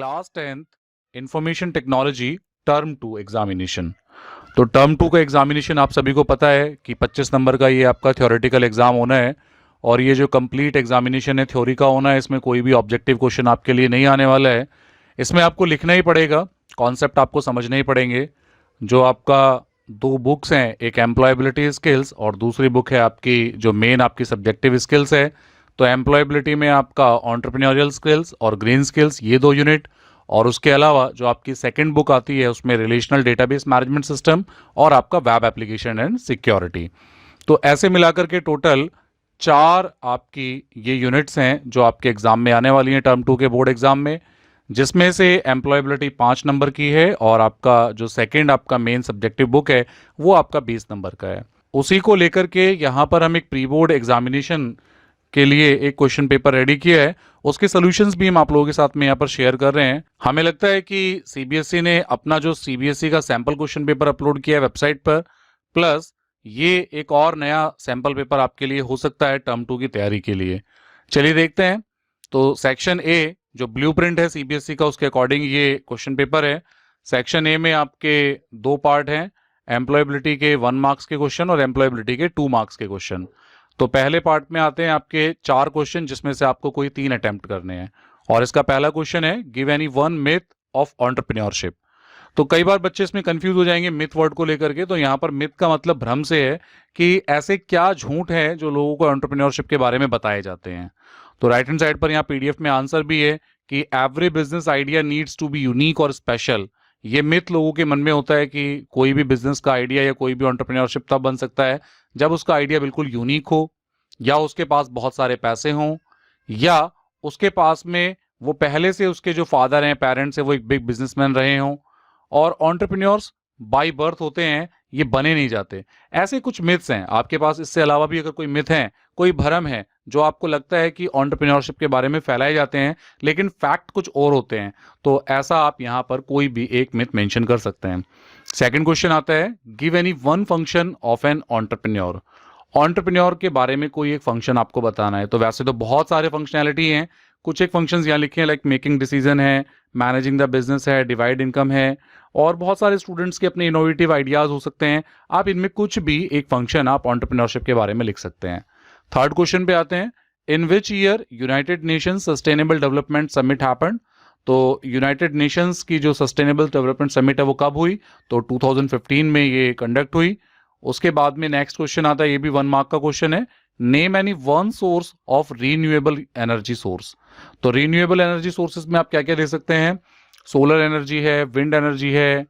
Class 10th information technology term 2 examination. तो term 2 का examination आप सभी को पता है कि 25 नंबर का ये आपका थ्योरेटिकल एग्जाम होना है और ये जो कंप्लीट एग्जामिनेशन है थ्योरी का होना है। इसमें कोई भी ऑब्जेक्टिव क्वेश्चन आपके लिए नहीं आने वाला है। इसमें आपको लिखना ही पड़ेगा, कॉन्सेप्ट आपको समझने ही पड़ेंगे। जो आपका दो बुक्स हैं, एक एम्प्लॉयबिलिटी स्किल्स और दूसरी बुक है आपकी जो मेन आपकी सब्जेक्टिव स्किल्स है। तो एम्प्लॉयबिलिटी में आपका एंटरप्रेन्योरियल स्किल्स और ग्रीन स्किल्स, ये 2 यूनिट, और उसके अलावा जो आपकी सेकंड बुक आती है उसमें रिलेशनल डेटाबेस मैनेजमेंट सिस्टम और आपका वेब एप्लीकेशन एंड सिक्योरिटी। तो ऐसे मिलाकर के टोटल 4 आपकी ये यूनिट्स हैं जो आपके एग्जाम में आने वाली हैं टर्म 2 के बोर्ड एग्जाम में, जिसमें से एम्प्लॉयबिलिटी 5 नंबर की है और आपका जो सेकंड आपका मेन सब्जेक्टिव बुक है वो आपका 20 नंबर का है। उसी को लेकर के यहाँ पर हम एक प्री बोर्ड एग्जामिनेशन के लिए एक क्वेश्चन पेपर रेडी किया है, उसके सॉल्यूशंस भी हम आप लोगों के साथ में यहाँ पर शेयर कर रहे हैं। हमें लगता है कि सीबीएसई ने अपना जो सीबीएसई का सैंपल क्वेश्चन पेपर अपलोड किया है वेबसाइट पर, प्लस ये एक और नया सैंपल पेपर आपके लिए हो सकता है टर्म 2 की तैयारी के लिए। चलिए देखते हैं। तो सेक्शन ए जो ब्लूप्रिंट है सीबीएसई का, उसके अकॉर्डिंग ये क्वेश्चन पेपर है। सेक्शन ए में आपके 2 पार्ट हैं, एम्प्लॉयबिलिटी के 1 मार्क्स के क्वेश्चन और एम्प्लॉयबिलिटी के 2 मार्क्स के क्वेश्चन। तो पहले पार्ट में आते हैं आपके 4 क्वेश्चन, जिसमें से आपको कोई 3 अटेम्प्ट करने हैं। और इसका पहला क्वेश्चन है, give any one myth of entrepreneurship. तो कई बार बच्चे इसमें कंफ्यूज हो जाएंगे मिथ वर्ड को लेकर के। तो यहाँ पर मिथ का मतलब भ्रम से है कि ऐसे क्या झूठ है जो लोगों को एंटरप्रेन्योरशिप के बारे में बताए जाते हैं। तो राइट हैंड साइड पर यहाँ पीडीएफ में आंसर भी है कि every business idea needs to be unique और स्पेशल। ये मिथ लोगों के मन में होता है कि कोई भी बिजनेस का आइडिया या कोई भी एंटरप्रेन्योरशिप तब बन सकता है जब उसका आइडिया बिल्कुल यूनिक हो, या उसके पास बहुत सारे पैसे हों, या उसके पास में वो पहले से उसके जो फादर हैं, पेरेंट्स हैं, वो एक बिग बिजनेसमैन रहे हों। और एंटरप्रेन्योर्स बाय बर्थ होते हैं, ये बने नहीं जाते। ऐसे कुछ मिथ्स हैं आपके पास। इससे अलावा भी अगर कोई मिथ है, कोई भ्रम है जो आपको लगता है कि एंटरप्रेन्योरशिप के बारे में फैलाए जाते हैं लेकिन फैक्ट कुछ और होते हैं, तो ऐसा आप यहां पर कोई भी एक मिथ मेंशन कर सकते हैं। सेकंड क्वेश्चन आता है, give any one function of an entrepreneur. Entrepreneur के बारे में कोई एक फंक्शन आपको बताना है। तो वैसे तो बहुत सारे फंक्शनैलिटी हैं, कुछ एक फंक्शंस यहाँ लिखे हैं, लाइक मेकिंग डिसीजन है, मैनेजिंग द बिजनेस है, डिवाइड इनकम है, और बहुत सारे स्टूडेंट्स के अपने इनोवेटिव आइडियाज हो सकते हैं। आप इनमें कुछ भी एक फंक्शन आप एंटरप्रेन्योरशिप के बारे में लिख सकते हैं। थर्ड क्वेश्चन पे आते हैं, in which year United Nations sustainable development summit happened. तो यूनाइटेड नेशंस की जो सस्टेनेबल डेवलपमेंट समिट है वो कब हुई? तो 2015 में ये कंडक्ट हुई। उसके बाद में नेक्स्ट क्वेश्चन आता है, ये भी 1 मार्क का क्वेश्चन है, name any one source of renewable energy source. तो रीन्यूएबल एनर्जी सोर्सेज में आप क्या क्या ले सकते हैं? सोलर एनर्जी है, विंड एनर्जी है,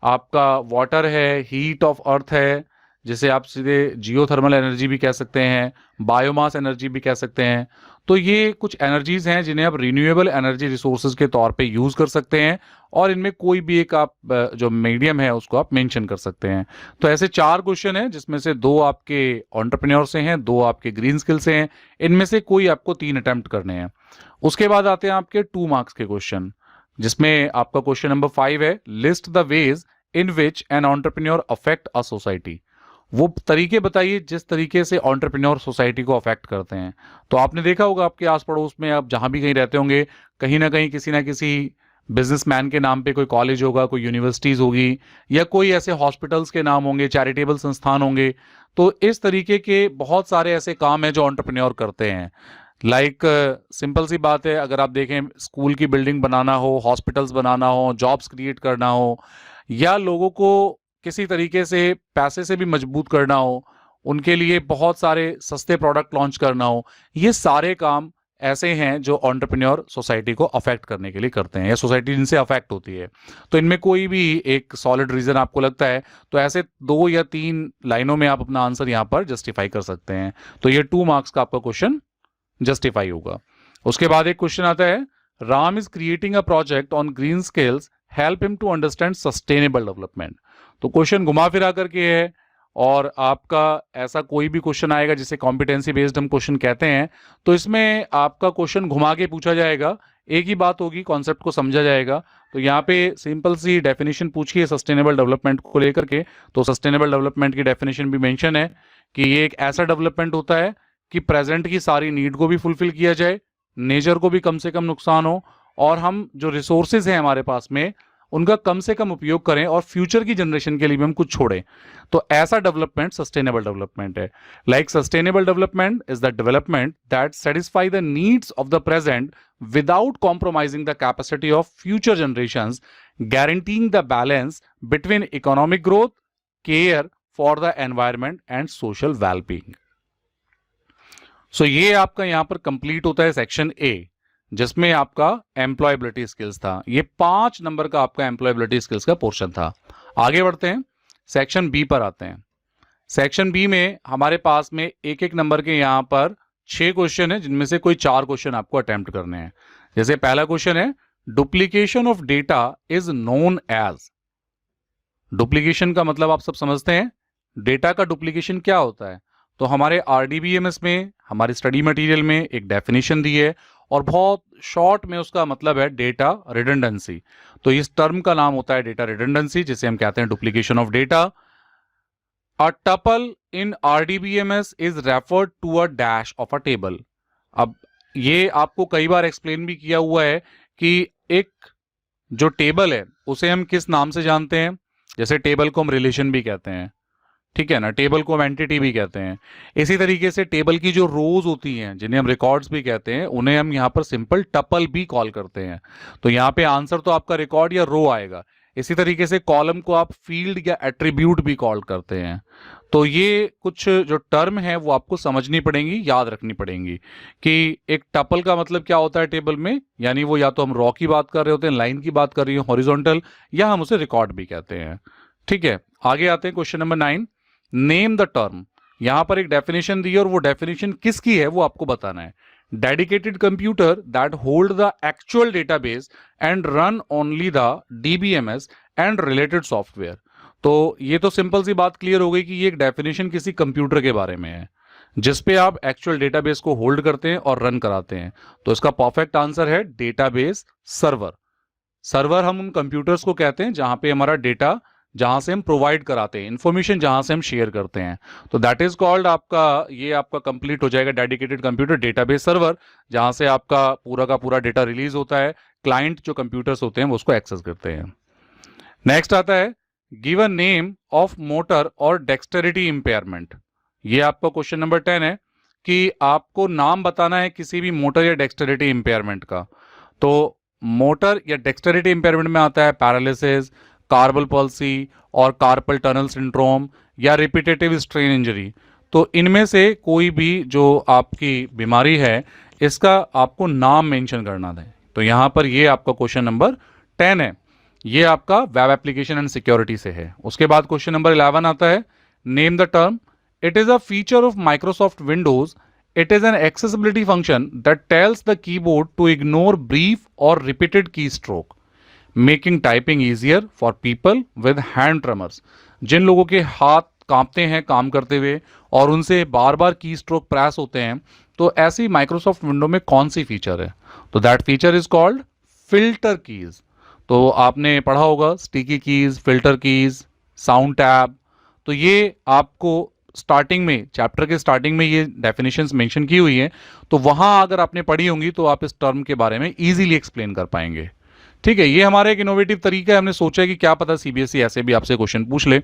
आपका वाटर है, हीट ऑफ अर्थ है, जिसे आप सीधे जियोथर्मल एनर्जी भी कह सकते हैं, बायोमास एनर्जी भी कह सकते हैं। तो ये कुछ एनर्जीज हैं जिन्हें आप रिन्यूएबल एनर्जी रिसोर्सेज के तौर पे यूज कर सकते हैं, और इनमें कोई भी एक आप जो मीडियम है उसको आप मेंशन कर सकते हैं। तो ऐसे 4 क्वेश्चन हैं, जिसमें से 2 आपके एंटरप्रेन्योर से हैं, 2 आपके ग्रीन स्किल से हैं। इनमें से कोई आपको 3 अटेम्प्ट करने हैं। उसके बाद आते हैं आपके 2 मार्क्स के क्वेश्चन, जिसमें आपका क्वेश्चन नंबर 5 है, list the ways in which an entrepreneur affect a society. वो तरीके बताइए जिस तरीके से एंटरप्रेन्योर सोसाइटी को अफेक्ट करते हैं। तो आपने देखा होगा आपके आस पड़ोस में, आप जहां भी कहीं रहते होंगे, कहीं ना किसी बिजनेसमैन के नाम पे कोई कॉलेज होगा, कोई यूनिवर्सिटीज होगी, या कोई ऐसे हॉस्पिटल्स के नाम होंगे, चैरिटेबल संस्थान होंगे। तो इस तरीके के बहुत सारे ऐसे काम हैं जो एंटरप्रेन्योर करते हैं। लाइक सिंपल सी बात है, अगर आप देखें, स्कूल की बिल्डिंग बनाना हो, हॉस्पिटल्स बनाना हो, जॉब्स क्रिएट करना हो, या लोगों को किसी तरीके से पैसे से भी मजबूत करना हो, उनके लिए बहुत सारे सस्ते प्रोडक्ट लॉन्च करना हो, ये सारे काम ऐसे हैं जो एंटरप्रेन्योर सोसाइटी को अफेक्ट करने के लिए करते हैं, या सोसाइटी जिनसे अफेक्ट होती है। तो इनमें कोई भी एक सॉलिड रीजन आपको लगता है तो ऐसे 2 या 3 लाइनों में आप अपना आंसर यहां पर जस्टिफाई कर सकते हैं। तो ये 2 मार्क्स का आपका क्वेश्चन जस्टिफाई होगा। उसके बाद एक क्वेश्चन आता है, Ram is creating a project on green skills, help him to understand sustainable development. तो क्वेश्चन घुमा फिरा करके है, और आपका ऐसा कोई भी क्वेश्चन आएगा जिसे कॉम्पिटेंसी बेस्ड हम क्वेश्चन कहते हैं, तो इसमें आपका क्वेश्चन घुमा के पूछा जाएगा, एक ही बात होगी, कॉन्सेप्ट को समझा जाएगा। तो यहाँ पे सिंपल सी डेफिनेशन पूछी है सस्टेनेबल डेवलपमेंट को लेकर के। तो सस्टेनेबल डेवलपमेंट की डेफिनेशन भी मेंशन है कि ये एक ऐसा डेवलपमेंट होता है कि प्रेजेंट की सारी नीड को भी फुलफिल किया जाए, नेचर को भी कम से कम नुकसान हो, और हम जो रिसोर्सेज हैं हमारे पास में उनका कम से कम उपयोग करें और फ्यूचर की जनरेशन के लिए भी हम कुछ छोड़ें। तो ऐसा डेवलपमेंट सस्टेनेबल डेवलपमेंट है। Like sustainable development is the development that satisfy the needs of the present without compromising the capacity of future generations, guaranteeing the balance between economic growth, care for the environment and social well-being. So ये आपका यहां पर complete होता है section A, जिसमें आपका employability skills था। ये 5 नंबर का आपका एम्प्लॉयबिलिटी स्किल्स का पोर्शन था। आगे बढ़ते हैं, सेक्शन बी पर आते हैं। सेक्शन बी में हमारे पास में एक एक नंबर के यहां पर 6 क्वेश्चन है, जिनमें से कोई 4 क्वेश्चन आपको अटेम्प्ट करने हैं। जैसे पहला क्वेश्चन है, duplication of data is known as. Duplication का मतलब आप सब समझते हैं, डेटा का डुप्लीकेशन क्या होता है। तो हमारे आरडीबीएमएस में, हमारे स्टडी मटेरियल में एक डेफिनेशन दी है और बहुत शॉर्ट में उसका मतलब है डेटा रिडंडेंसी। तो इस टर्म का नाम होता है डेटा रिडंडेंसी, जिसे हम कहते हैं duplication of data. A tuple in RDBMS is referred to a dash of a table. अब ये आपको कई बार एक्सप्लेन भी किया हुआ है कि एक जो टेबल है उसे हम किस नाम से जानते हैं। जैसे टेबल को हम रिलेशन भी कहते हैं, ठीक है ना, टेबल को हम एंटिटी भी कहते हैं। इसी तरीके से टेबल की जो रोज होती हैं, जिन्हें हम रिकॉर्ड्स भी कहते हैं, उन्हें हम यहाँ पर सिंपल टपल भी कॉल करते हैं। तो यहाँ पे आंसर तो आपका रिकॉर्ड या रो आएगा। इसी तरीके से कॉलम को आप फील्ड या एट्रीब्यूट भी कॉल करते हैं। तो ये कुछ जो टर्म है वो आपको समझनी पड़ेंगी, याद रखनी पड़ेंगी कि एक टपल का मतलब क्या होता है टेबल में, यानी वो या तो हम रॉ की बात कर रहे होते हैं, लाइन की बात कर रही है हॉरिजॉन्टल, या हम उसे रिकॉर्ड भी कहते हैं। ठीक है, आगे आते हैं question number 9, name the term. यहां पर एक डेफिनेशन दी है और वो डेफिनेशन किसकी है वो आपको बताना है। Dedicated computer that hold the actual database and run only the DBMS and related software. तो ये तो सिंपल सी बात क्लियर हो गई कि ये एक डेफिनेशन किसी कंप्यूटर के बारे में है जिसपे आप एक्चुअल डेटाबेस को होल्ड करते हैं और रन कराते हैं। तो इसका परफेक्ट आंसर है डेटाबेस सर्वर। सर्वर हम उन कंप्यूटर्स को कहते हैं जहां पे हमारा डेटा, जहां से हम प्रोवाइड कराते हैं इंफॉर्मेशन, जहां से हम शेयर करते हैं। तो दैट इज कॉल्ड आपका, ये आपका कंप्लीट हो जाएगा डेडिकेटेड कंप्यूटर डेटाबेस सर्वर, जहां से आपका पूरा का पूरा डेटा रिलीज होता है, क्लाइंट जो कंप्यूटर्स होते हैं वो उसको एक्सेस करते हैं। नेक्स्ट आता है, give a name of motor और डेक्सटेरिटी इंपेयरमेंट। ये आपका क्वेश्चन नंबर 10 है कि आपको नाम बताना है किसी भी मोटर या डेक्सटेरिटी इंपेयरमेंट का। तो मोटर या डेक्सटेरिटी इंपेयरमेंट में आता है पैरालिसिस, कार्पल पल्सी और कार्पल टनल सिंड्रोम या रिपीटेटिव स्ट्रेन इंजरी। तो इनमें से कोई भी जो आपकी बीमारी है इसका आपको नाम मेंशन करना है। तो यहां पर ये आपका क्वेश्चन नंबर 10 है, ये आपका वेब एप्लीकेशन एंड सिक्योरिटी से है। उसके बाद क्वेश्चन नंबर 11 आता है, name the term. It is a feature of Microsoft Windows, it is an accessibility function that tells the keyboard to ignore brief और repeated key stroke, making typing easier for people with hand tremors. जिन लोगों के हाथ कांपते हैं काम करते हुए और उनसे बार बार की स्ट्रोक प्रेस होते हैं, तो ऐसी माइक्रोसॉफ्ट विंडो में कौन सी फीचर है? तो that feature is called filter keys. तो आपने पढ़ा होगा sticky keys, filter keys, sound tab. तो ये आपको स्टार्टिंग में, चैप्टर के स्टार्टिंग में ये डेफिनेशंस मेंशन की हुई हैं, तो वहां अगर आपने पढ़ी होंगी तो आप इस टर्म के बारे में इजीली एक्सप्लेन कर पाएंगे। ठीक है, ये हमारा एक इनोवेटिव तरीका है, हमने सोचा है कि क्या पता सीबीएसई ऐसे भी आपसे क्वेश्चन पूछ ले।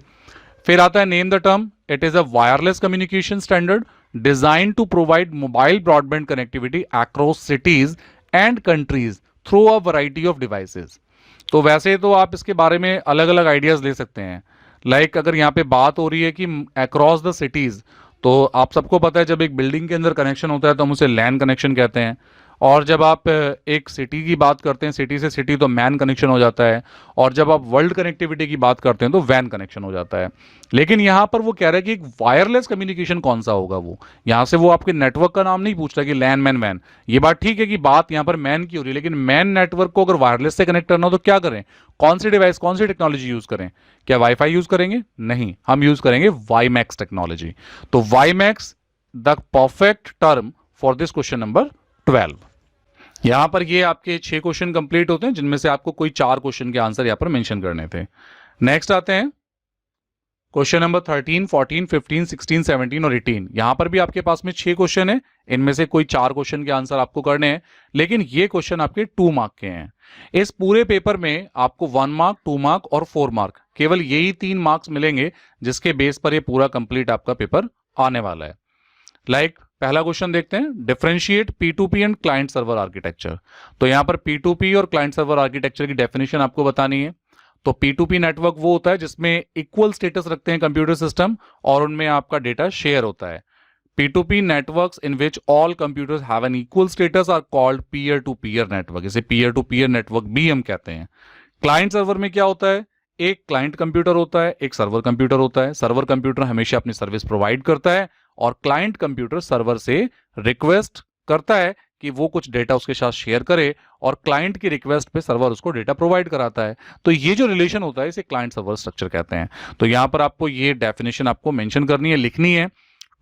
फिर आता है name the term. It is a wireless communication standard design to provide mobile broadband connectivity across cities and countries through a variety of devices. तो वैसे तो आप इसके बारे में अलग अलग आइडियाज ले सकते हैं। लाइक अगर यहाँ पे बात हो रही है कि अक्रॉस द सिटीज, तो आप सबको पता है जब एक बिल्डिंग के अंदर कनेक्शन होता है तो हम उसे लैन कनेक्शन कहते हैं। और जब आप एक सिटी की बात करते हैं, सिटी से सिटी, तो मैन कनेक्शन हो जाता है। और जब आप वर्ल्ड कनेक्टिविटी की बात करते हैं तो वैन कनेक्शन हो जाता है। लेकिन यहाँ पर वो कह रहा है कि एक वायरलेस कम्युनिकेशन कौन सा होगा। वो यहाँ से वो आपके नेटवर्क का नाम नहीं पूछ रहा कि लैन मैन वैन। ये बात ठीक है कि बात यहाँ पर मैन की हो रही है, लेकिन मैन नेटवर्क को अगर वायरलेस से कनेक्ट करना हो तो क्या करें? कौन सी डिवाइस, कौन सी टेक्नोलॉजी यूज करें? क्या वाईफाई यूज करेंगे? नहीं, हम यूज करेंगे वाईमैक्स टेक्नोलॉजी। तो WiMAX the perfect term for this question number 12। यहां पर ये आपके 6 क्वेश्चन कंप्लीट होते हैं, जिनमें से आपको कोई 4 क्वेश्चन के आंसर यहां पर मेंशन करने थे। नेक्स्ट आते हैं क्वेश्चन नंबर 13, 14, 15, 16, 17 और 18, यहां पर भी आपके पास में 6 क्वेश्चन है। इनमें से कोई 4 क्वेश्चन के आंसर आपको करने हैं, लेकिन ये क्वेश्चन आपके 2 मार्क के हैं। इस पूरे पेपर में आपको 1 मार्क, 2 मार्क और 4 मार्क, केवल यही 3 मार्क्स मिलेंगे, जिसके बेस पर ये पूरा कंप्लीट आपका पेपर आने वाला है। पहला क्वेश्चन देखते हैं, differentiate P2P and client server architecture. तो यहां पर P2P और क्लाइंट सर्वर आर्किटेक्चर की डेफिनेशन आपको बतानी है। तो P2P नेटवर्क वो होता है जिसमें इक्वल स्टेटस रखते हैं कंप्यूटर सिस्टम और उनमें आपका डेटा शेयर होता है। P2P networks in which all computers have an equal status are called peer to peer network, इसे पीयर टू पीयर नेटवर्क भी हम कहते हैं। क्लाइंट सर्वर में क्या होता है, एक क्लाइंट कंप्यूटर होता है, एक सर्वर कंप्यूटर होता है। सर्वर कंप्यूटर हमेशा अपनी सर्विस प्रोवाइड करता है और क्लाइंट कंप्यूटर सर्वर से रिक्वेस्ट करता है कि वो कुछ डेटा उसके साथ शेयर करे और क्लाइंट की रिक्वेस्ट पे सर्वर उसको डेटा प्रोवाइड कराता है। तो ये जो रिलेशन होता है इसे क्लाइंट सर्वर स्ट्रक्चर कहते हैं। तो यहां पर आपको ये डेफिनेशन आपको मेंशन करनी है, लिखनी है।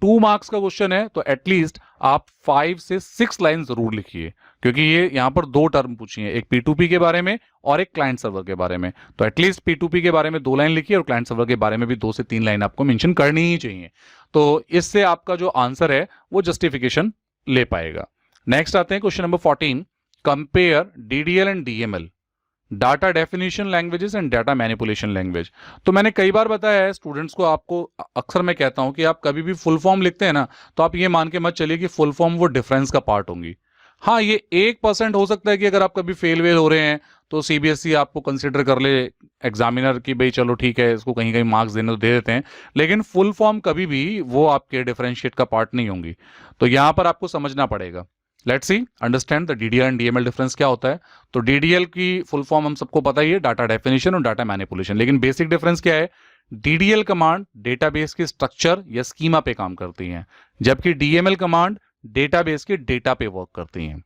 2 मार्क्स का क्वेश्चन है तो एटलीस्ट आप 5 से 6 लाइन जरूर लिखिए, क्योंकि ये यहां पर 2 टर्म पूछी है, एक P2P के बारे में और एक क्लाइंट सर्वर के बारे में। तो एटलीस्ट P2P के बारे में 2 लाइन लिखिए और क्लाइंट सर्वर के बारे में भी 2 से 3 लाइन आपको मेंशन करनी ही चाहिए। तो इससे आपका जो आंसर है वो जस्टिफिकेशन ले पाएगा। नेक्स्ट आते हैं question number 14, compare DDL and DML, data definition languages and data manipulation language. तो मैंने कई बार बताया है स्टूडेंट्स को, आपको अक्सर मैं कहता हूं कि आप कभी भी फुल फॉर्म लिखते हैं ना, तो आप ये मान के मत चलिए कि फुल फॉर्म वो डिफरेंस का पार्ट होंगी। हाँ, ये 1% हो सकता है कि अगर आप कभी फेल वेल हो रहे हैं तो CBSE आपको कंसिडर कर ले एग्जामिनर की, भाई चलो ठीक है इसको कहीं कहीं मार्क्स देने तो दे देते हैं, लेकिन फुल फॉर्म कभी भी वो आपके डिफरेंशिएट का पार्ट नहीं होंगी। तो यहां पर आपको समझना पड़ेगा। Let's see understand the DDL and DML difference क्या होता है। तो DDL की फुल फॉर्म हम सबको पता ही है, डाटा डेफिनेशन और डाटा मैनिपुलेशन, लेकिन बेसिक डिफरेंस क्या है, DDL कमांड डेटाबेस के स्ट्रक्चर या स्कीमा पे काम करती हैं, जबकि DML कमांड डेटाबेस के डेटा पे वर्क करती हैं।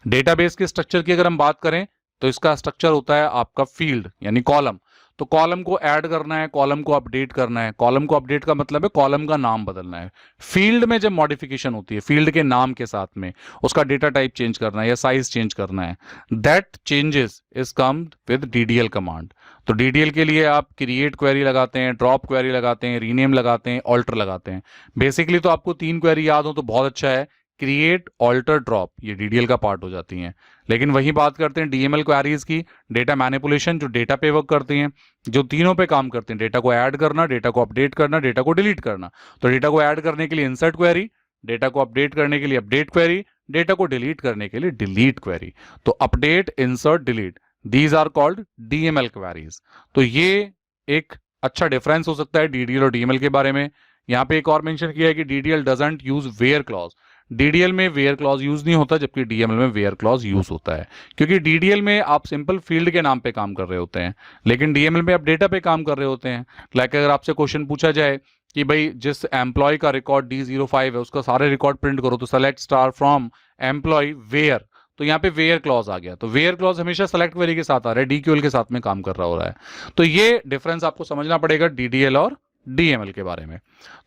डेटाबेस के स्ट्रक्चर की अगर हम बात करें तो इसका स्ट्रक्चर होता है आपका फील्ड यानी कॉलम। तो कॉलम को ऐड करना है, कॉलम को अपडेट करना है। कॉलम को अपडेट का मतलब है कॉलम का नाम बदलना है। फील्ड में जब मॉडिफिकेशन होती है, फील्ड के नाम के साथ में उसका डेटा टाइप चेंज करना है या साइज चेंज करना है, that changes is come with DDL command. तो DDL के लिए आप क्रिएट क्वेरी लगाते हैं, ड्रॉप क्वेरी लगाते हैं, रीनेम लगाते हैं, ऑल्टर लगाते हैं। बेसिकली तो आपको 3 क्वेरी याद हो तो बहुत अच्छा है, क्रिएट, ऑल्टर, ड्रॉप, ये DDL का पार्ट हो जाती हैं। लेकिन वही बात करते हैं DML क्वेरीज की, डेटा मैनिपुलेशन, जो डेटा पे वर्क करती हैं, जो तीनों पे काम करते हैं, डेटा को ऐड करना, डेटा को अपडेट करना, डेटा को डिलीट करना। तो डेटा को ऐड करने के लिए इंसर्ट क्वेरी, डेटा को अपडेट करने के लिए अपडेट क्वेरी, डेटा को डिलीट करने के लिए डिलीट क्वेरी। तो update, insert, delete, these are called DML queries. तो ये एक अच्छा डिफरेंस हो सकता है DDL और DML के बारे में। यहां पे एक और मेंशन किया है कि DDL doesn't use where clause. DDL में वेयर क्लॉज यूज नहीं होता, जबकि DML में वेयर क्लॉज यूज होता है, क्योंकि DDL में आप सिंपल फील्ड के नाम पे काम कर रहे होते हैं, लेकिन DML में आप डेटा पे काम कर रहे होते हैं। लाइक अगर आपसे क्वेश्चन पूछा जाए कि भाई जिस एम्प्लॉय का रिकॉर्ड D05 है उसका सारे रिकॉर्ड प्रिंट करो, तो select star from employ where, तो यहाँ पे वेयर क्लॉज आ गया। तो वेयर क्लॉज हमेशा सेलेक्ट क्वेरी के साथ आ रहा है, DQL के साथ में काम कर रहा हो रहा है। तो ये डिफरेंस आपको समझना पड़ेगा DDL और DML के बारे में।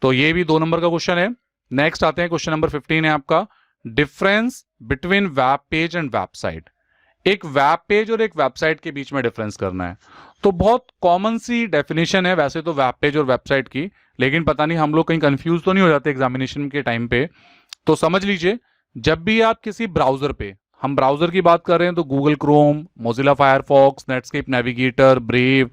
तो ये भी 2 नंबर का क्वेश्चन है। नेक्स्ट आते हैं क्वेश्चन नंबर 15 है आपका, difference between web page and website. एक वेब पेज और एक वेबसाइट के बीच में डिफरेंस करना है। तो बहुत कॉमन सी डेफिनेशन है वैसे तो वेब पेज और वेबसाइट की, लेकिन पता नहीं हम लोग कहीं कंफ्यूज तो नहीं हो जाते एग्जामिनेशन के टाइम पे। तो समझ लीजिए, जब भी आप किसी ब्राउजर पे, हम ब्राउजर की बात कर रहे हैं तो Google Chrome, Mozilla Firefox, Netscape navigator, brave,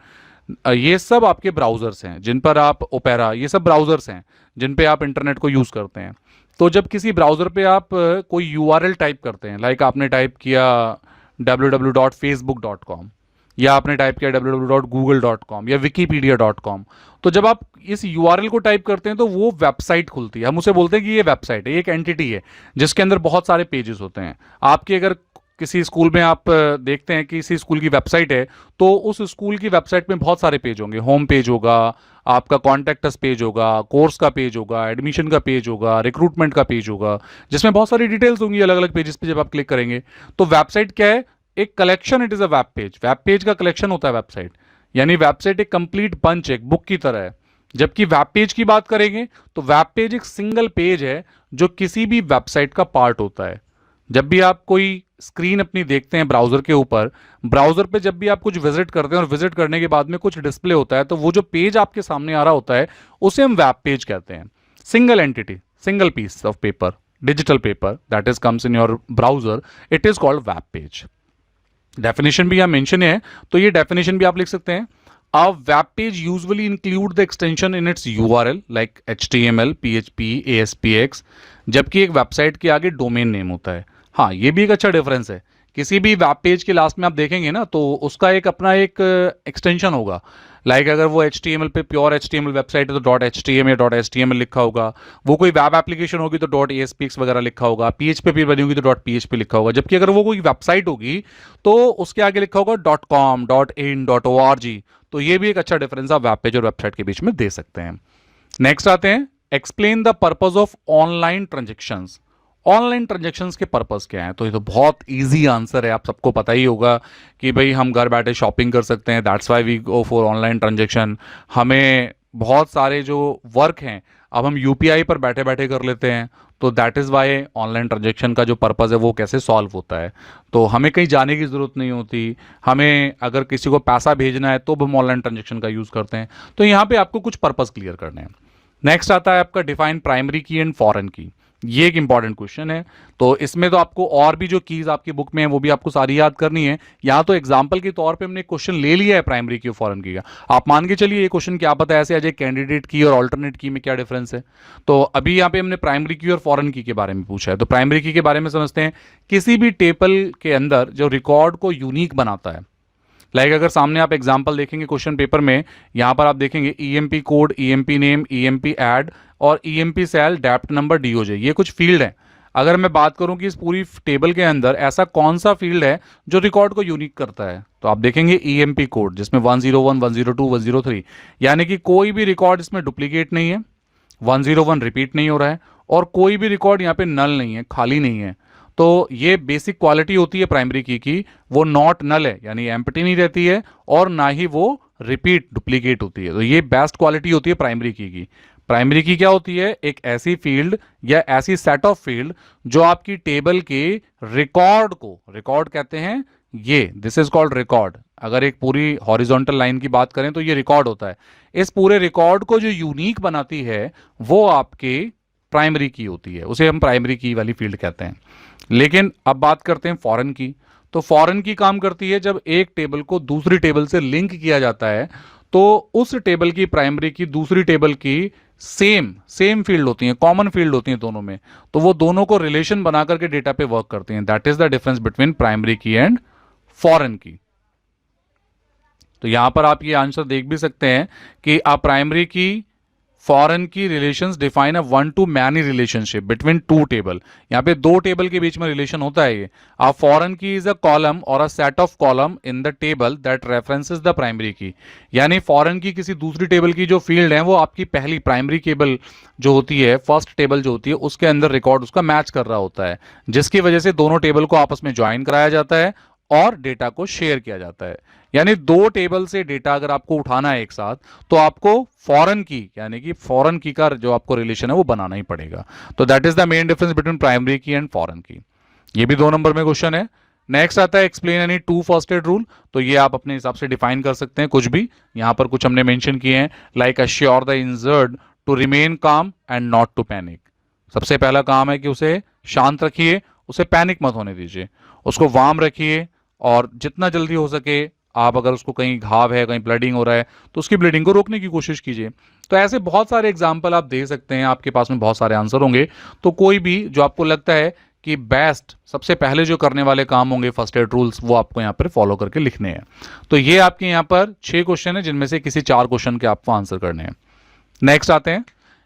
ये सब आपके ब्राउजर्स हैं जिन पर आप, ओपेरा, ये सब ब्राउजर्स हैं जिन पे आप इंटरनेट को यूज करते हैं। तो जब किसी ब्राउजर पे आप कोई URL टाइप करते हैं, लाइक आपने टाइप किया www.facebook.com या आपने टाइप किया www.google.com या wikipedia.com, तो जब आप इस URL को टाइप करते हैं तो वो वेबसाइट खुलती है। हम उसे बोलते हैं कि ये वेबसाइट है, ये एक एंटिटी है जिसके अंदर बहुत सारे पेजेस होते हैं। आपके अगर किसी स्कूल में आप देखते हैं कि किसी स्कूल की वेबसाइट है, तो उस स्कूल की वेबसाइट में बहुत सारे पेज होंगे। होम पेज होगा, आपका कॉन्टैक्ट अस पेज होगा, कोर्स का पेज होगा, एडमिशन का पेज होगा, रिक्रूटमेंट का पेज होगा, जिसमें बहुत सारी डिटेल्स होंगी अलग अलग पेजेस पे जब आप क्लिक करेंगे। तो वेबसाइट क्या है, एक collection, it is a web page. Web page का कलेक्शन होता है वेबसाइट, यानी वेबसाइट एक कंप्लीट बंच, एक बुक की तरह है। जबकि वेब पेज की बात करेंगे तो वेब पेज एक सिंगल पेज है जो किसी भी वेबसाइट का पार्ट होता है। जब भी आप कोई स्क्रीन अपनी देखते हैं ब्राउजर के ऊपर, ब्राउजर पे जब भी आप कुछ विजिट करते हैं और विजिट करने के बाद में कुछ डिस्प्ले होता है, तो वो जो पेज आपके सामने आ रहा होता है उसे हम वेब पेज कहते हैं। Single entity, single piece of paper, digital paper that is comes in your browser, it is called web page. Definition भी यहाँ मेंशन है, तो ये डेफिनेशन भी आप लिख सकते हैं। A web page usually include the extension in its URL like HTML, PHP, ASPX, जबकि एक वेबसाइट के आगे डोमेन नेम होता है। हाँ, ये भी एक अच्छा डिफरेंस है। किसी भी वेब पेज के लास्ट में आप देखेंगे ना, तो उसका एक अपना एक एक्सटेंशन होगा। लाइक अगर वो HTML पे प्योर HTML वेबसाइट है तो .htm या .html लिखा होगा, वो कोई वेब एप्लीकेशन होगी तो .aspx वगैरह लिखा होगा, PHP पे बनी होगी तो .php लिखा होगा, जबकि अगर वो कोई वेबसाइट होगी तो उसके आगे लिखा होगा .com, .in, .org। तो ये भी एक अच्छा डिफरेंस आप वेब पेज और वेबसाइट के बीच में दे सकते हैं। नेक्स्ट आते हैं, explain the purpose of online transactions. Online transactions के पर्पस क्या है? तो ये तो बहुत इजी आंसर है, आप सबको पता ही होगा कि भाई हम घर बैठे शॉपिंग कर सकते हैं, that's why we go for online transaction. हमें बहुत सारे जो वर्क हैं अब हम यूपीआई पर बैठे बैठे कर लेते हैं, तो that is why online transaction का जो पर्पज़ है वो कैसे सॉल्व होता है। तो हमें कहीं जाने की ज़रूरत नहीं होती, हमें अगर किसी को पैसा भेजना है तो हम ऑनलाइन ट्रांजेक्शन का यूज़ करते हैं। तो यहाँ पे आपको कुछ पर्पज़ क्लियर करने हैं। नेक्स्ट आता है आपका डिफाइन प्राइमरी की एंड फॉरेन की। ये एक इंपॉर्टेंट क्वेश्चन है, तो इसमें तो आपको और भी जो कीज आपकी बुक में है वो भी आपको सारी याद करनी है। यहाँ तो एग्जांपल के तौर पे हमने क्वेश्चन ले लिया है प्राइमरी की और फॉरेन की का, आप मान के चलिए ये क्वेश्चन क्या पता है ऐसे आ जाए कैंडिडेट की और अल्टरनेट की में क्या डिफरेंस है। तो अभी यहाँ पे हमने प्राइमरी की और फॉरेन की के बारे में पूछा है, तो प्राइमरी की के बारे में समझते हैं। किसी भी टेबल के अंदर जो रिकॉर्ड को यूनिक बनाता है, लाइक अगर सामने आप एग्जांपल देखेंगे क्वेश्चन पेपर में, यहां पर आप देखेंगे EMP code, EMP name, EMP add और ईएमपी सेल, डेप्ट नंबर, डीओजे, ये कुछ फील्ड हैं। अगर मैं बात करूं कि इस पूरी टेबल के अंदर ऐसा कौन सा फील्ड है जो रिकॉर्ड को यूनिक करता है, तो आप देखेंगे ईएमपी कोड, जिसमें 101, 102, 103, यानी कि कोई भी रिकॉर्ड इसमें डुप्लीकेट नहीं है, 101 रिपीट नहीं हो रहा है और कोई भी रिकॉर्ड यहाँ पे नल नहीं है, खाली नहीं है। तो ये बेसिक क्वालिटी होती है प्राइमरी की वो नॉट नल है, यानी एम्प्टी नहीं रहती है और ना ही वो रिपीट डुप्लीकेट होती है। तो ये बेस्ट क्वालिटी होती है प्राइमरी की। प्राइमरी की क्या होती है? एक ऐसी फील्ड या ऐसी सेट ऑफ फील्ड जो आपकी टेबल के रिकॉर्ड को, रिकॉर्ड कहते हैं ये, दिस इज कॉल्ड रिकॉर्ड। अगर एक पूरी हॉरिजॉन्टल लाइन की बात करें तो ये रिकॉर्ड होता है। इस पूरे रिकॉर्ड को जो यूनिक बनाती है वो आपके प्राइमरी की होती है, उसे हम प्राइमरी की वाली फील्ड कहते हैं। लेकिन अब बात करते हैं फॉरेन की। तो फॉरेन की काम करती है जब एक टेबल को दूसरी टेबल से लिंक किया जाता है, तो उस टेबल की प्राइमरी की दूसरी टेबल की सेम फील्ड होती है, कॉमन फील्ड होती है दोनों में, तो वो दोनों को रिलेशन बना करके डेटा पे वर्क करते हैं। That is the difference between primary की एंड फॉरेन की। तो यहां पर आप ये आंसर देख भी सकते हैं कि आप प्राइमरी की फॉरेन की relations define a one two many relationship between two table. यहां पे दो टेबल के बीच में रिलेशन होता है ये। अ फॉरेन की इज अ कॉलम और a set of column in the table that references the primary की। यानी फॉरेन की किसी दूसरी टेबल की जो फील्ड है वो आपकी पहली प्राइमरी टेबल जो होती है, फर्स्ट टेबल जो होती है, उसके अंदर रिकॉर्ड उसका मैच कर रहा होता है, जिसकी वजह से दोनों टेबल को आपस में ज्वाइन कराया जाता है और डेटा को शेयर किया जाता है। यानी दो टेबल से डेटा अगर आपको उठाना है एक साथ, तो आपको फॉरेन की यानी कि फॉरेन की का जो आपको रिलेशन है वो बनाना ही पड़ेगा। तो that is the main difference between primary की एंड फॉरेन की। ये भी 2 नंबर में क्वेश्चन है। नेक्स्ट आता है explain any two first aid rule. तो ये आप अपने हिसाब से डिफाइन कर सकते हैं कुछ भी, यहां पर कुछ हमने मेंशन किए हैं, like assure the injured to remain calm and not to panic. सबसे पहला काम है कि उसे शांत रखिए, उसे पैनिक मत होने दीजिए, उसको वार्म रखिए और जितना जल्दी हो सके आप, अगर उसको कहीं घाव है, कहीं ब्लडिंग हो रहा है, तो उसकी ब्लीडिंग को रोकने की कोशिश कीजिए। तो ऐसे बहुत सारे एग्जाम्पल आप दे सकते हैं, आपके पास में बहुत सारे आंसर होंगे। तो कोई भी जो आपको लगता है कि बेस्ट, सबसे पहले जो करने वाले काम होंगे फर्स्ट एड रूल्स, वो आपको यहाँ पर फॉलो करके लिखने हैं। तो ये आपके यहाँ पर 6 क्वेश्चन है, जिनमें से किसी 4 क्वेश्चन के आपको आंसर करने हैं। नेक्स्ट आते हैं,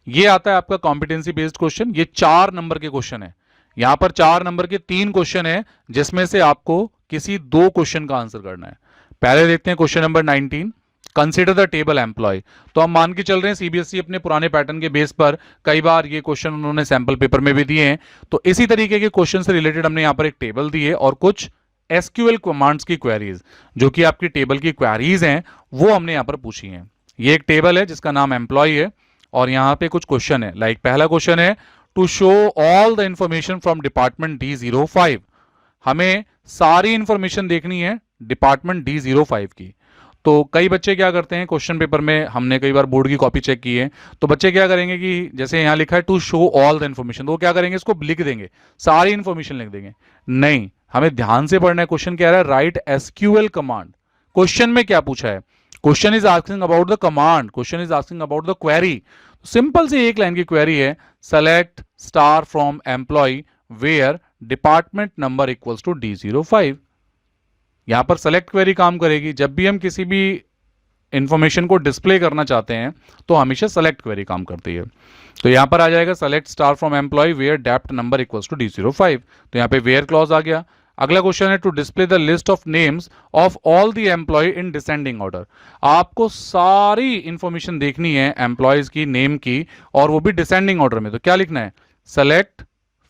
ये आता है आपका कॉम्पिटेंसी बेस्ड क्वेश्चन। ये 4 नंबर के क्वेश्चन है। यहां पर 4 नंबर के 3 क्वेश्चन है, जिसमें से आपको किसी 2 क्वेश्चन का आंसर करना है। पहले देखते हैं question number 19, consider the table employ. तो हम मान के चल रहे हैं सीबीएसई अपने पुराने पैटर्न के बेस पर कई बार ये क्वेश्चन उन्होंने सैंपल पेपर में भी दिए हैं, तो इसी तरीके के क्वेश्चन से रिलेटेड हमने यहां पर एक टेबल दी है और कुछ एसक्यूएल कमांड्स की क्वेरीज, जो कि आपकी टेबल की क्वेरीज हैं, वो हमने यहां पर पूछी हैं। ये एक टेबल है जिसका नाम एम्प्लॉय है और यहां पे कुछ क्वेश्चन है। लाइक पहला क्वेश्चन है, to show all the information from department D05। हमें सारी इंफॉर्मेशन देखनी है डिपार्टमेंट D05 की। तो कई बच्चे क्या करते हैं, क्वेश्चन पेपर में हमने कई बार बोर्ड की कॉपी चेक की है, तो बच्चे क्या करेंगे कि जैसे यहां लिखा है to show all the information, तो वो क्या करेंगे, इसको लिख देंगे, सारी इंफॉर्मेशन लिख देंगे। नहीं, हमें ध्यान से पढ़ना है। क्वेश्चन क्या है, राइट SQL कमांड। क्वेश्चन में क्या पूछा है, question is asking about the command, question is asking about the query. Simple सी एक लाइन की क्वेरी है, select star from employ where department number equals to D05। यहां पर सेलेक्ट क्वेरी काम करेगी। जब भी हम किसी भी इंफॉर्मेशन को डिस्प्ले करना चाहते हैं तो हमेशा सेलेक्ट क्वेरी काम करती है। तो यहां पर आ जाएगा select star from employ where dept number equals to D05। तो यहां पे वेयर क्लॉज आ गया। अगला क्वेश्चन है to display the list of names of all the employ in descending order. आपको सारी इंफॉर्मेशन देखनी है एम्प्लॉयज की, नेम की, और वो भी डिसेंडिंग ऑर्डर में। तो क्या लिखना है, सेलेक्ट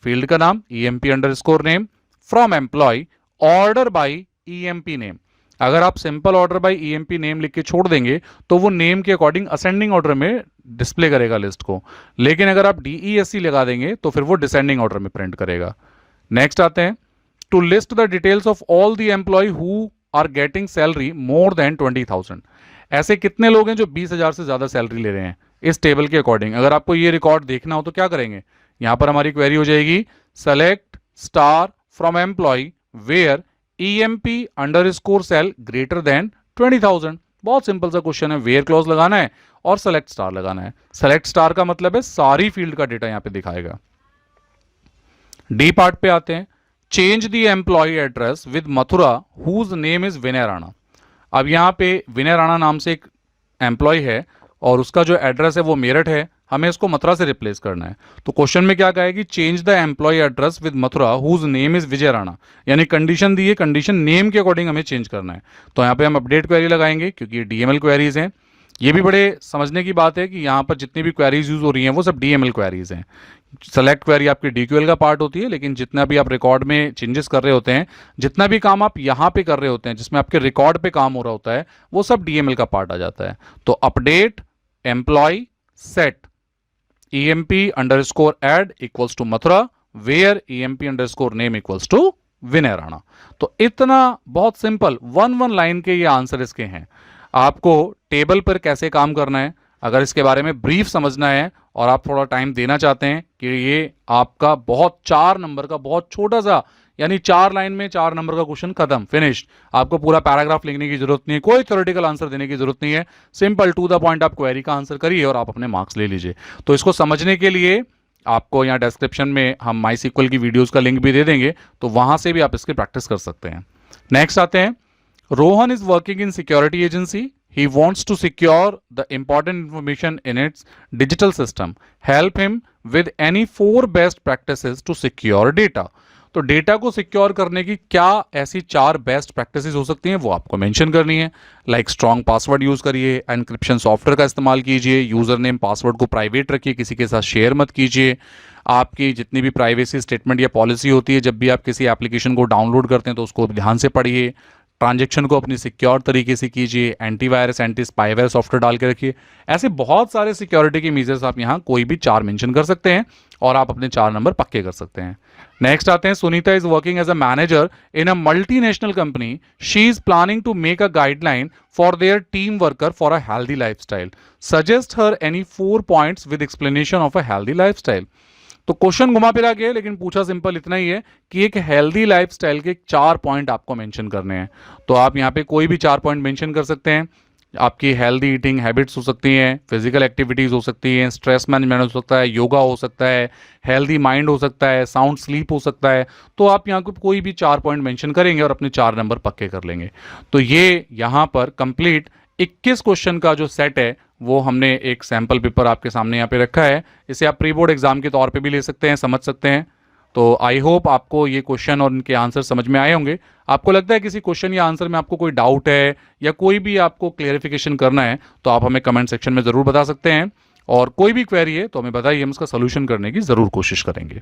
फील्ड का नाम EMP_name from employ order by EMP name. अगर आप simple order by EMP name लिख के छोड़ देंगे तो वो नेम के अकॉर्डिंग असेंडिंग ऑर्डर में डिस्प्ले करेगा लिस्ट को, लेकिन अगर आप DESC लगा देंगे तो फिर वो डिसेंडिंग ऑर्डर में प्रिंट करेगा। नेक्स्ट आते हैं, to list the details of all the employ who are getting salary more than 20,000। ऐसे कितने लोग हैं जो 20,000 से ज्यादा सैलरी ले रहे हैं इस टेबल के अकॉर्डिंग। अगर आपको ये रिकॉर्ड देखना हो तो क्या करेंगे, यहां पर हमारी क्वेरी हो जाएगी select star from employ where EMP_cell greater than 20,000। बहुत सिंपल सा क्वेश्चन है, वेयर क्लॉज लगाना है और सेलेक्ट स्टार लगाना है। सेलेक्ट स्टार का मतलब है सारी फील्ड का डेटा यहां पे दिखाएगा। डी पार्ट पे आते हैं, change the employee address with Mathura whose name is Vinay Rana. अब यहां पे विनय राणा नाम से एक एम्प्लॉय है और उसका जो एड्रेस है वो मेरठ है, हमें इसको मथुरा से रिप्लेस करना है। तो क्वेश्चन में क्या कहेगी, change the employee address with Mathura whose name is Vijay Rana, यानी कंडीशन दी है, कंडीशन नेम के अकॉर्डिंग हमें चेंज करना है। तो यहां पे हम अपडेट क्वेरी लगाएंगे क्योंकि ये DML क्वेरीज हैं। ये भी बड़े समझने की बात है कि यहां पर जितनी भी क्वेरीज यूज हो रही हैं वो सब DML क्वेरीज हैं। सेलेक्ट क्वेरी आपकी DQL का पार्ट होती है, लेकिन जितना भी आप रिकॉर्ड में चेंजेस कर रहे होते हैं, जितना भी काम आप यहां पे कर रहे होते हैं जिसमें आपके रिकॉर्ड पे काम हो रहा होता है, वो सब DML का पार्ट आ जाता है। तो update employee set EMP_add equals to Mathura where EMP_name equals to Vinay Rana. तो इतना बहुत सिंपल 1 लाइन के ये आंसर इसके हैं। आपको टेबल पर कैसे काम करना है, अगर इसके बारे में ब्रीफ समझना है और आप थोड़ा टाइम देना चाहते हैं कि ये आपका बहुत 4 नंबर का बहुत छोटा सा, यानी 4 लाइन में 4 नंबर का क्वेश्चन खत्म, फिनिश्ड। आपको पूरा पैराग्राफ लिखने की जरूरत नहीं है, कोई थ्योरेटिकल आंसर देने की जरूरत नहीं है, सिंपल टू द पॉइंट आप क्वेरी का आंसर करिए और आप अपने मार्क्स ले लीजिए। तो इसको समझने के लिए आपको यहाँ डिस्क्रिप्शन में हम MySQL की वीडियोस का लिंक भी दे देंगे, तो वहां से भी आप इसकी प्रैक्टिस कर सकते हैं। नेक्स्ट आते हैं, Rohan is working in security agency. He wants to secure the important information in its digital system. Help him with any 4 best practices to secure data. तो डेटा को सिक्योर करने की क्या ऐसी 4 बेस्ट प्रैक्टिसेस हो सकती हैं वो आपको मेंशन करनी है। लाइक स्ट्रॉन्ग पासवर्ड यूज करिए, एनक्रिप्शन सॉफ्टवेयर का इस्तेमाल कीजिए, यूजर नेम पासवर्ड को प्राइवेट रखिए, किसी के साथ शेयर मत कीजिए। आपकी जितनी भी प्राइवेसी स्टेटमेंट या पॉलिसी होती है, जब भी आप किसी एप्लीकेशन को डाउनलोड करते हैं तो उसको ध्यान से पढ़िए। ट्रांजैक्शन को अपनी सिक्योर तरीके से कीजिए, एंटीवायरस एंटी स्पाईवेयर सॉफ्टवेयर डाल के रखिए। ऐसे बहुत सारे सिक्योरिटी के मेजर्स आप यहाँ कोई भी 4 मेंशन कर सकते हैं और आप अपने 4 नंबर पक्के कर सकते हैं। नेक्स्ट आते हैं, Sunita is working as a manager in a multinational company. She is planning to make a guideline for their team worker for a healthy lifestyle. Suggest her any 4 points with explanation of a healthy lifestyle. तो question घुमा फिरा के, लेकिन पूछा simple इतना ही है कि एक हेल्दी लाइफस्टाइल के 4 पॉइंट आपको मेंशन करने हैं। तो आप यहाँ पे कोई भी 4 पॉइंट मेंशन कर सकते हैं। आपकी हेल्दी ईटिंग हैबिट्स हो सकती हैं, फिजिकल एक्टिविटीज हो सकती हैं, स्ट्रेस मैनेजमेंट हो सकता है, योगा हो सकता है, हेल्दी माइंड हो सकता है, साउंड स्लीप हो सकता है। तो आप यहाँ को कोई भी 4 पॉइंट मेंशन करेंगे और अपने 4 नंबर पक्के कर लेंगे। तो ये यहाँ पर कंप्लीट 21 क्वेश्चन का जो सेट है वो हमने एक सैंपल पेपर आपके सामने यहाँ पे रखा है। इसे आप प्री बोर्ड एग्जाम के तौर पे भी ले सकते हैं, समझ सकते हैं। तो आई होप आपको ये क्वेश्चन और इनके आंसर समझ में आए होंगे। आपको लगता है किसी क्वेश्चन या आंसर में आपको कोई डाउट है या कोई भी आपको क्लियरिफिकेशन करना है तो आप हमें कमेंट सेक्शन में ज़रूर बता सकते हैं, और कोई भी क्वेरी है तो हमें बताइए, हम उसका सोल्यूशन करने की ज़रूर कोशिश करेंगे।